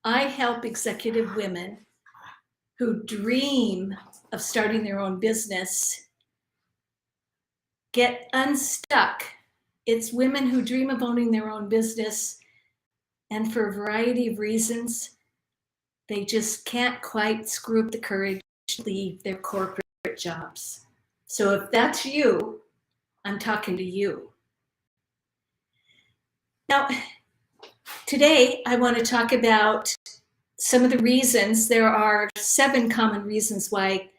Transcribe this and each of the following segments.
I help executive women who dream of starting their own business get unstuck. It's women who dream of owning their own business, and for a variety of reasons, they just can't quite screw up the courage to leave their corporate jobs. So if that's you, I'm talking to you. Now, today I want to talk about some of the reasons. There are 7 common reasons why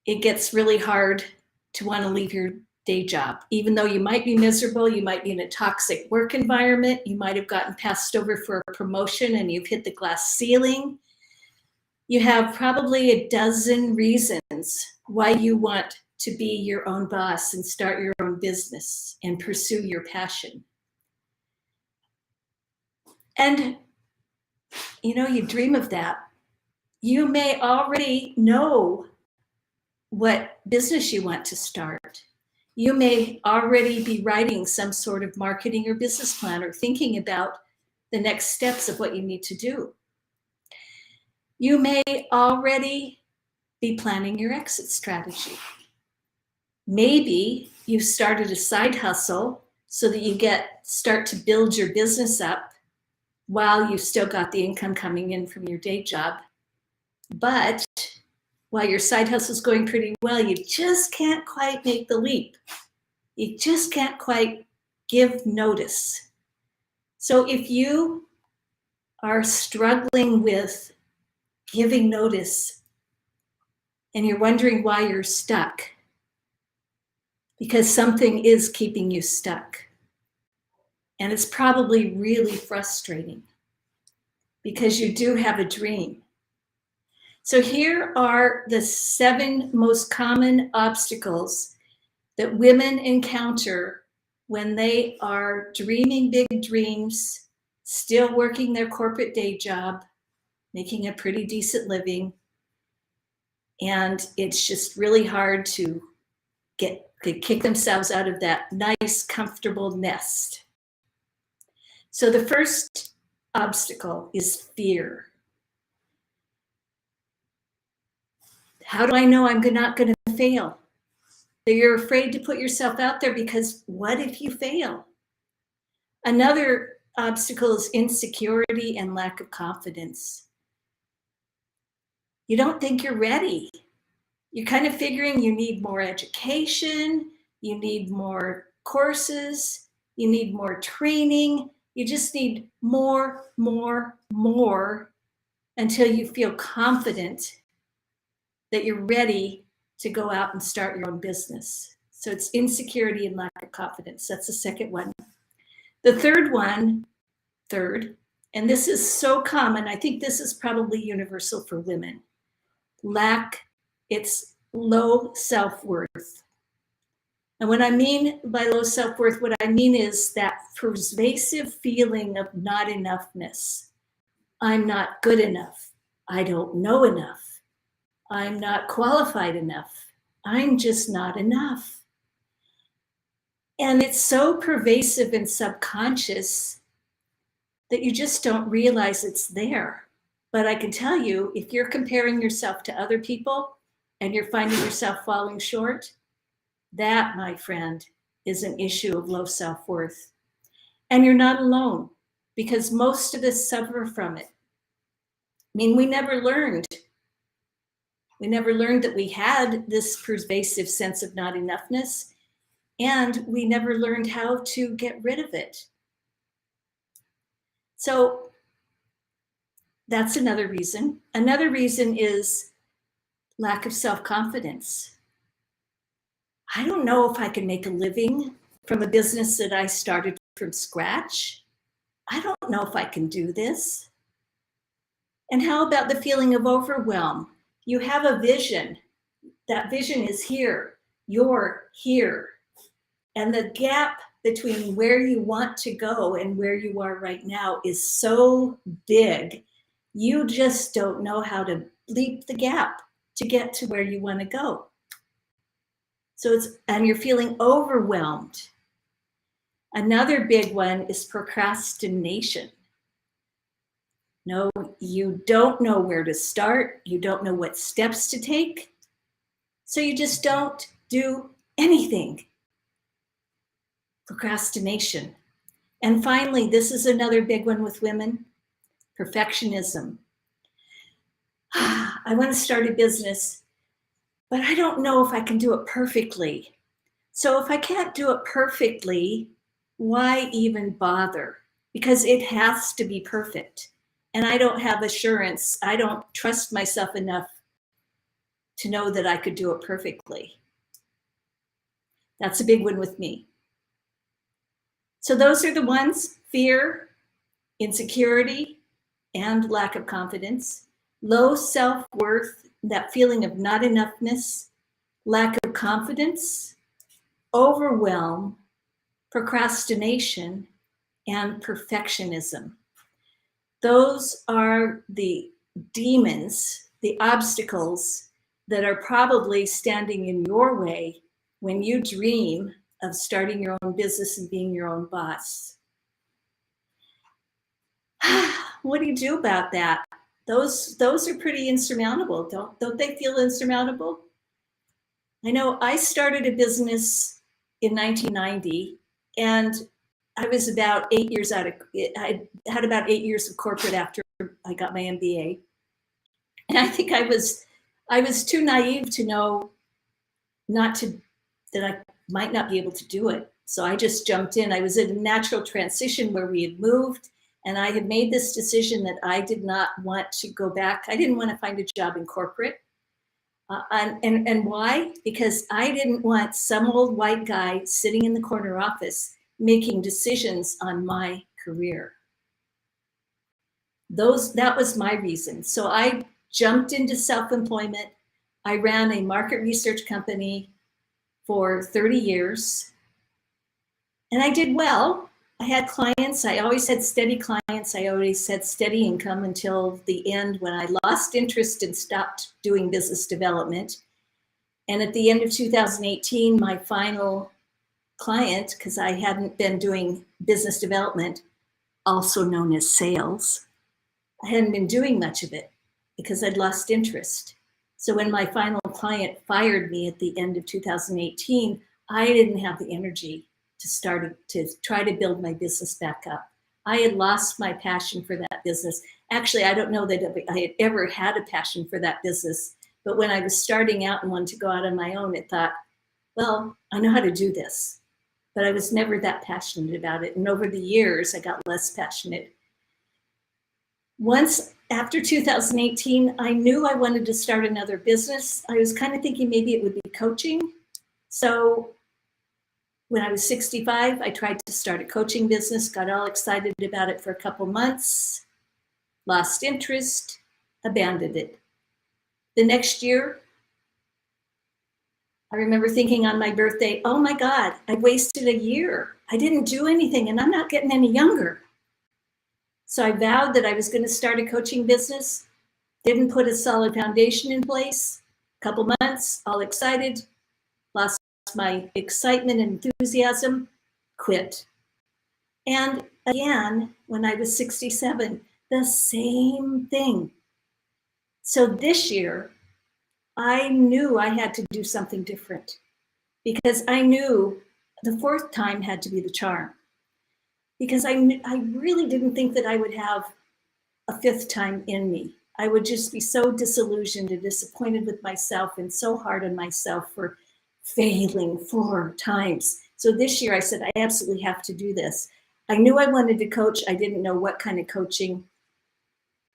it gets really hard to want to leave your day job. Even though you might be miserable, you might be in a toxic work environment, you might have gotten passed over for a promotion and you've hit the glass ceiling. You have probably a dozen reasons why you want to be your own boss and start your own business and pursue your passion. And you dream of that. You may already know what business you want to start. You may already be writing some sort of marketing or business plan or thinking about the next steps of what you need to do. You may already be planning your exit strategy. Maybe you've started a side hustle so that you start to build your business up while you've still got the income coming in from your day job. But while your side hustle is going pretty well, you just can't quite make the leap. You just can't quite give notice. So if you are struggling with giving notice and you're wondering why you're stuck, because something is keeping you stuck. And it's probably really frustrating because you do have a dream. So here are the 7 most common obstacles that women encounter when they are dreaming big dreams, still working their corporate day job, making a pretty decent living, and it's just really hard to kick themselves out of that nice, comfortable nest. So the first obstacle is fear. How do I know I'm not going to fail? You're afraid to put yourself out there because what if you fail? Another obstacle is insecurity and lack of confidence. You don't think you're ready. You're kind of figuring you need more education, you need more courses, you need more training, you just need more until you feel confident that you're ready to go out and start your own business. So it's insecurity and lack of confidence. That's the second one. The third, and this is so common, I think this is probably universal for women, it's low self-worth. And what I mean by low self-worth, what I mean is that pervasive feeling of not enoughness. I'm not good enough. I don't know enough. I'm not qualified enough. I'm just not enough. And it's so pervasive and subconscious that you just don't realize it's there. But I can tell you, if you're comparing yourself to other people and you're finding yourself falling short, that, my friend, is an issue of low self-worth. And you're not alone, because most of us suffer from it. I mean, we never learned that we had this pervasive sense of not enoughness, and we never learned how to get rid of it. So that's another reason. Another reason is lack of self-confidence. I don't know if I can make a living from a business that I started from scratch. I don't know if I can do this. And how about the feeling of overwhelm? You have a vision. That vision is here. You're here. And the gap between where you want to go and where you are right now is so big. You just don't know how to leap the gap to get to where you want to go. And you're feeling overwhelmed. Another big one is procrastination. No, you don't know where to start. You don't know what steps to take. So you just don't do anything. Procrastination. And finally, this is another big one with women, perfectionism. I want to start a business, but I don't know if I can do it perfectly. So if I can't do it perfectly, why even bother? Because it has to be perfect. And I don't have assurance. I don't trust myself enough to know that I could do it perfectly. That's a big one with me. So those are the ones: fear, insecurity, and lack of confidence, low self-worth, that feeling of not enoughness, lack of confidence, overwhelm, procrastination, and perfectionism. Those are the demons, the obstacles that are probably standing in your way when you dream of starting your own business and being your own boss. What do you do about that? Those are pretty insurmountable. Don't they feel insurmountable? I know I started a business in 1990, and I was about 8 years out of, I had about 8 years of corporate after I got my MBA. And I think I was too naive to know that I might not be able to do it. So I just jumped in. I was in a natural transition where we had moved, and I had made this decision that I did not want to go back. I didn't want to find a job in corporate. And why? Because I didn't want some old white guy sitting in the corner office making decisions on my career. That was my reason. So I jumped into self-employment. I ran a market research company for 30 years, and I did well. I had clients. I always had steady clients. I always had steady income until the end, when I lost interest and stopped doing business development. And at the end of 2018, my final client, because I hadn't been doing business development, also known as sales, I hadn't been doing much of it because I'd lost interest. So when my final client fired me at the end of 2018, I didn't have the energy to try to build my business back up. I had lost my passion for that business. Actually, I don't know that I had ever had a passion for that business, but when I was starting out and wanted to go out on my own, I thought, well, I know how to do this, but I was never that passionate about it. And over the years, I got less passionate. Once after 2018, I knew I wanted to start another business. I was kind of thinking maybe it would be coaching. So when I was 65, I tried to start a coaching business, got all excited about it for a couple months, lost interest, abandoned it. The next year, I remember thinking on my birthday, oh my God, I wasted a year. I didn't do anything, and I'm not getting any younger. So I vowed that I was going to start a coaching business, didn't put a solid foundation in place. A couple months, all excited, lost my excitement and enthusiasm, quit. And again, when I was 67, the same thing. So this year, I knew I had to do something different, because I knew the fourth time had to be the charm. Because I really didn't think that I would have a fifth time in me. I would just be so disillusioned and disappointed with myself, and so hard on myself for failing 4 times. So this year I said, I absolutely have to do this. I knew I wanted to coach. I didn't know what kind of coaching.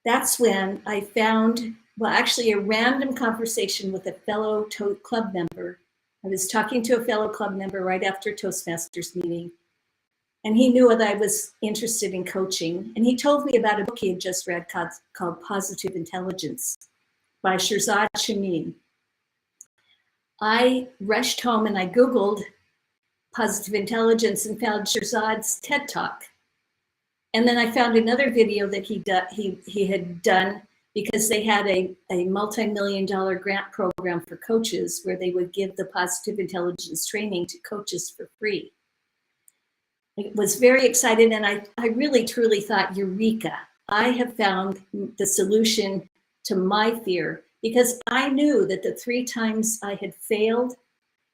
That's when I found, well, actually a random conversation with a fellow club member. I was talking to a fellow club member right after a Toastmasters meeting, and he knew that I was interested in coaching. And he told me about a book he had just read called Positive Intelligence by Shirzad Chamine. I rushed home and I Googled positive intelligence and found Shirzad's TED Talk. And then I found another video that he had done, because they had a multi-million-dollar grant program for coaches where they would give the positive intelligence training to coaches for free. I was very excited, and I really truly thought, eureka, I have found the solution to my fear, because I knew that the 3 times I had failed,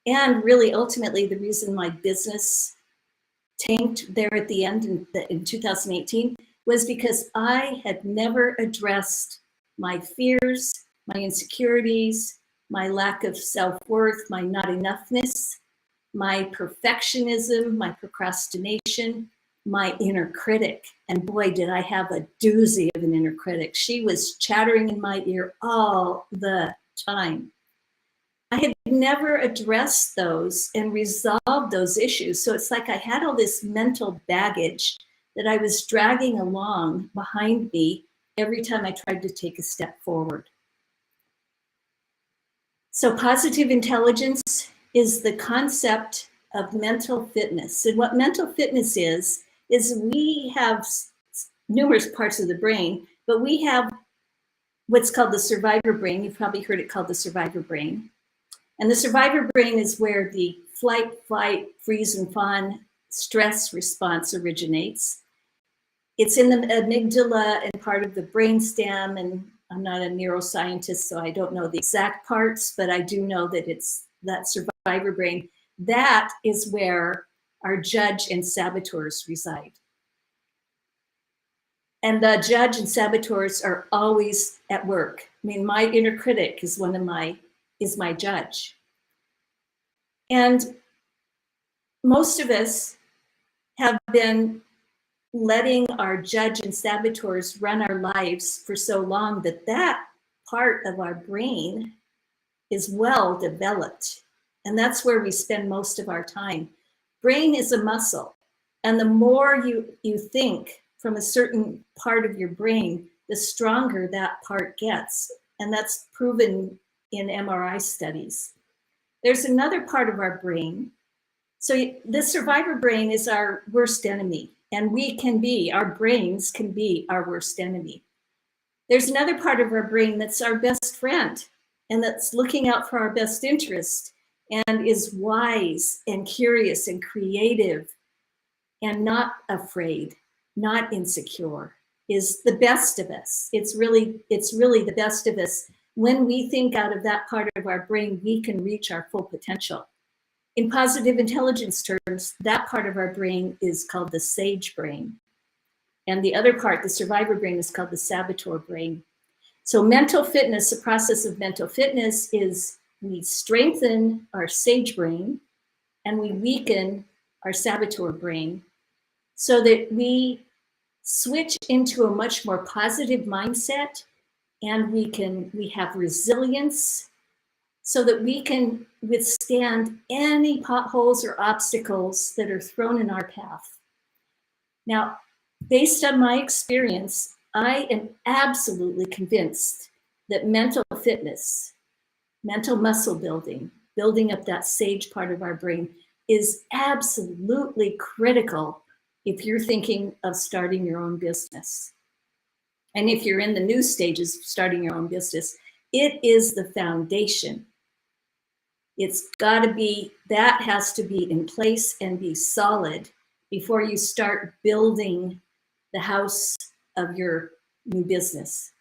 and really ultimately the reason my business tanked there at the end in 2018 was because I had never addressed my fears, my insecurities, my lack of self-worth, my not enoughness, my perfectionism, my procrastination, my inner critic. And boy, did I have a doozy of an inner critic. She was chattering in my ear all the time. I had never addressed those and resolved those issues. So it's like I had all this mental baggage that I was dragging along behind me every time I tried to take a step forward. So positive intelligence is the concept of mental fitness. And what mental fitness is we have numerous parts of the brain, but we have what's called the survivor brain. You've probably heard it called the survivor brain. And the survivor brain is where the flight, flight, freeze, and fawn stress response originates. It's in the amygdala and part of the brainstem, and I'm not a neuroscientist, so I don't know the exact parts, but I do know that it's that survivor brain. That is where our judge and saboteurs reside. And the judge and saboteurs are always at work. I mean, my inner critic is my judge. And most of us have been letting our judge and saboteurs run our lives for so long that part of our brain is well developed. And that's where we spend most of our time. Brain is a muscle. And the more you think from a certain part of your brain, the stronger that part gets. And that's proven in MRI studies. There's another part of our brain. So the survivor brain is our worst enemy, and our brains can be our worst enemy. There's another part of our brain that's our best friend, and that's looking out for our best interest, and is wise and curious and creative and not afraid, not insecure, is the best of us. It's really the best of us. When we think out of that part of our brain, we can reach our full potential. In positive intelligence terms, that part of our brain is called the sage brain. And the other part, the survivor brain, is called the saboteur brain. So mental fitness, the process of mental fitness is we strengthen our sage brain and we weaken our saboteur brain so that we switch into a much more positive mindset, and we have resilience so that we can withstand any potholes or obstacles that are thrown in our path. Now, based on my experience, I am absolutely convinced that mental fitness, mental muscle building, building up that sage part of our brain, is absolutely critical if you're thinking of starting your own business. And if you're in the new stages of starting your own business, it is the foundation. It's got to be, that has to be in place and be solid before you start building the house of your new business.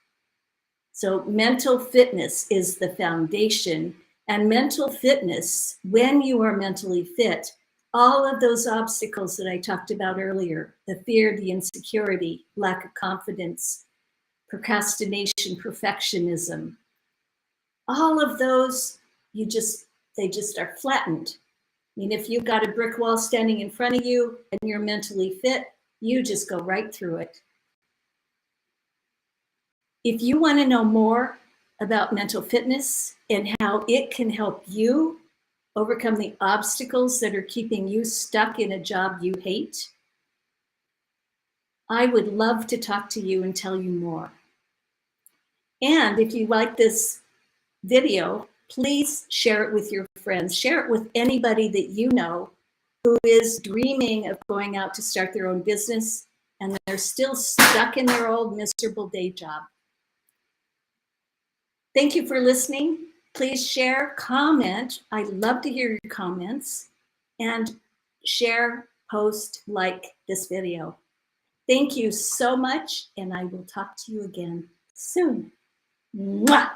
So mental fitness is the foundation, and mental fitness, when you are mentally fit, all of those obstacles that I talked about earlier, the fear, the insecurity, lack of confidence, procrastination, perfectionism, all of those, they just are flattened. I mean, if you've got a brick wall standing in front of you and you're mentally fit, you just go right through it. If you want to know more about mental fitness and how it can help you overcome the obstacles that are keeping you stuck in a job you hate, I would love to talk to you and tell you more. And if you like this video, please share it with your friends. Share it with anybody that you know who is dreaming of going out to start their own business and they're still stuck in their old miserable day job. Thank you for listening. Please share, comment. I love to hear your comments, and share, post, like this video. Thank you so much, and I will talk to you again soon. Mwah!